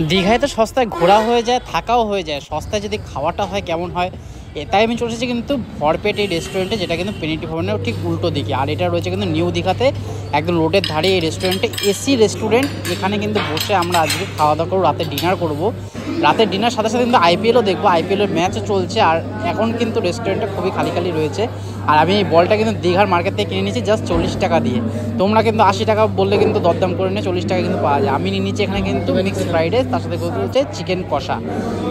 দীঘায় তো সস্তায় ঘোরা হয়ে যায়, থাকাও হয়ে যায়, সস্তায় যদি খাওয়াটা হয় কেমন হয়। তাই আমি চলে এসেছি কিন্তু ভরপেট এই রেস্টুরেন্টে, যেটা কিন্তু পেনিটি ভবনের ঠিক উল্টো দিকে। আর এটা রয়েছে কিন্তু নিউ দীঘাতে, একদম রোডের ধারে এই রেস্টুরেন্টে, এসি রেস্টুরেন্ট। এখানে কিন্তু বসে আমরা আজকে খাওয়া দাওয়া করবো, রাতে ডিনার করব। রাতের ডিনার সাথে সাথে কিন্তু আইপিএলও দেখবো, আইপিএলের ম্যাচও চলছে। আর এখন কিন্তু রেস্টুরেন্টটা খুবই খালি খালি রয়েছে। আর আমি এই বলটা কিন্তু দীঘার মার্কেট থেকে কিনে নিয়েছি জাস্ট 40 টাকা দিয়ে। তোমরা কিন্তু 80 টাকা বললে কিন্তু দরদাম করে নিয়ে 40 টাকা কিন্তু পাওয়া যায়। আমি নিয়ে নিচ্ছি এখানে কিন্তু মিক্সড ফ্রাইড রাইস, তার সাথে হচ্ছে চিকেন কষা।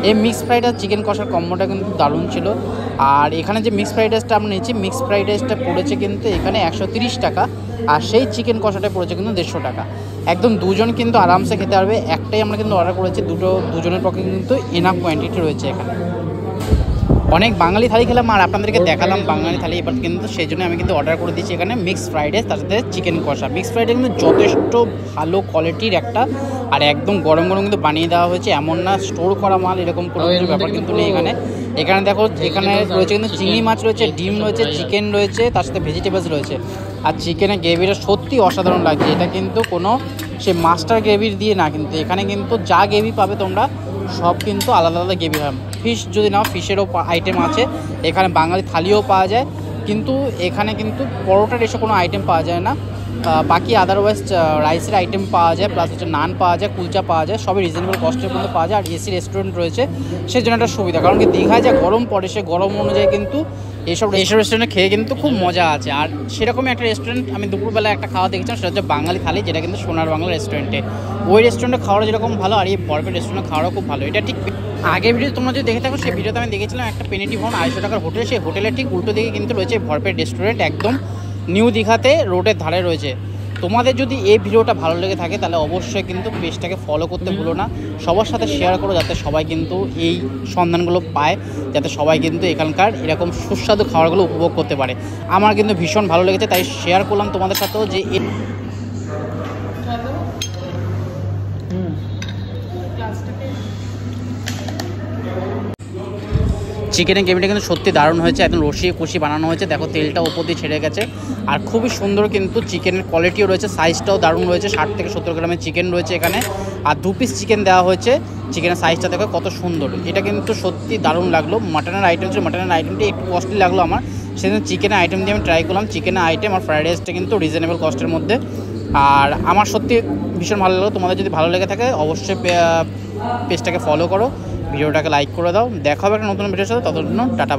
এই মিক্সড ফ্রাইড রাইস চিকেন কষার কম্বোটা কিন্তু দারুণ ছিল। আর এখানে যে মিক্সড ফ্রাইড রাইসটা আমরা নিয়েছি, মিক্সড ফ্রাইড রাইসটা পড়েছে কিন্তু এখানে 130 টাকা। আর সেই চিকেন কষাটা পড়েছে কিন্তু 150 টাকা। একদম দুজন কিন্তু আরামসে খেতে পারবে। একটাই আমরা কিন্তু অর্ডার করেছি, দুজনের পক্ষে কিন্তু এনাফ কোয়ান্টিটি রয়েছে এখানে। অনেক বাঙালি থালি খেলাম আর আপনাদেরকে দেখালাম বাঙালি থালি, এবার কিন্তু সেই জন্য আমি কিন্তু অর্ডার করে দিচ্ছি এখানে মিক্সড ফ্রাইড রাইস, তার সাথে চিকেন কষা। মিক্সড ফ্রাইড রাইস কিন্তু যথেষ্ট ভালো কোয়ালিটির একটা, আর একদম গরম গরম কিন্তু বানিয়ে দেওয়া হয়েছে, এমন না স্টোর করা মাল, এরকম কোনো কিছু ব্যাপার কিন্তু নেই এখানে। এখানে দেখো, এখানে রয়েছে কিন্তু চিংড়ি মাছ রয়েছে, ডিম রয়েছে, চিকেন রয়েছে, তার সাথে ভেজিটেবলস রয়েছে। আর চিকেনের গ্রেভিটা সত্যি অসাধারণ লাগছে। এটা কিন্তু কোনো সে মাস্টার গ্রেভির দিয়ে না, কিন্তু এখানে কিন্তু যা গ্রেভি পাবে তোমরা সব কিন্তু আলাদা আলাদা গ্রেভি হয়। ফিশ যদি নাও, ফিশেরও আইটেম আছে এখানে, বাঙালি থালিও পাওয়া যায়। কিন্তু এখানে কিন্তু পরোটার এসব কোনো আইটেম পাওয়া যায় না। বাকি আদারওয়াইজ রাইসের আইটেম পাওয়া যায়, প্লাস হচ্ছে নান পাওয়া যায়, কুলচা পাওয়া যায়, সবই রিজনেবল কস্টের মধ্যে পাওয়া যায়। আর এসি রেস্টুরেন্ট রয়েছে, সেই জন্য একটা সুবিধা। কারণ কি দীঘায় যা গরম পড়ে, সে গরম অনুযায়ী কিন্তু এইসব রেস্টুরেন্টে খেয়ে কিন্তু খুব মজা আছে। আর সেরকমই একটা রেস্টুরেন্ট আমি দুপুরবেলা একটা খাওয়া দেখেছিলাম, সেটা হচ্ছে বাঙালি থালি, যেটা কিন্তু সোনার বাংলা রেস্টুরেন্টে। ওই রেস্টুরেন্টে খাওয়াটা যেরকম ভালো, আর এই ভরপেট রেস্টুরেন্টে খাওয়াটা খুব ভালো। এটা ঠিক আগের ভিডিও তোমরা যদি দেখে থাকো, সেই ভিডিওতে আমি দেখেছিলাম একটা পেনিটি ভবন 250 টাকার হোটেল, সেই হোটেলের ঠিক উল্টো দিকে কিন্তু রয়েছে ভরপেট রেস্টুরেন্ট, একদম নিউ দীঘাতে রোডের ধারে রয়েছে। তোমাদের যদি এই ভিডিওটা ভালো লেগে থাকে তাহলে অবশ্যই কিন্তু পেজটাকে ফলো করতে ভুলো না, সবার সাথে শেয়ার করো, যাতে সবাই কিন্তু এই সন্ধানগুলো পায়, যাতে সবাই কিন্তু এখানকার এরকম সুস্বাদু খাবারগুলো উপভোগ করতে পারে। আমার কিন্তু ভীষণ ভালো লেগেছে, তাই শেয়ার করলাম তোমাদের সাথেও যে চিকেনের গ্রেভিটা কিন্তু সত্যি দারুণ হয়েছে, একদম রসিয়ে কুশি বানানো হয়েছে। দেখো তেলটা ওপর দিয়ে ছেড়ে গেছে, আর খুবই সুন্দর কিন্তু চিকেনের কোয়ালিটিও রয়েছে, সাইজটাও দারুণ রয়েছে। 60 থেকে 70 গ্রামের চিকেন রয়েছে এখানে, আর 2 পিস চিকেন দেওয়া হয়েছে। চিকেনের সাইজটা দেখো কত সুন্দর, এটা কিন্তু সত্যি দারুণ লাগলো। মাটনের আইটেম ছিল, মাটনের আইটেমটি একটু কস্টলি লাগলো আমার, সেজন্য চিকেনের আইটেম দিয়ে আমি ট্রাই করলাম। চিকেনের আইটেম আর ফ্রাইড রাইসটা কিন্তু রিজনেবল কস্টের মধ্যে, আর আমার সত্যি ভীষণ ভালো লাগলো। তোমাদের যদি ভালো লেগে থাকে অবশ্যই পেজটাকে ফলো করো, ভিডিওটাকে লাইক করে দাও। দেখা হবে একটা নতুন ভিডিওর সাথে, ততক্ষণ টাটা।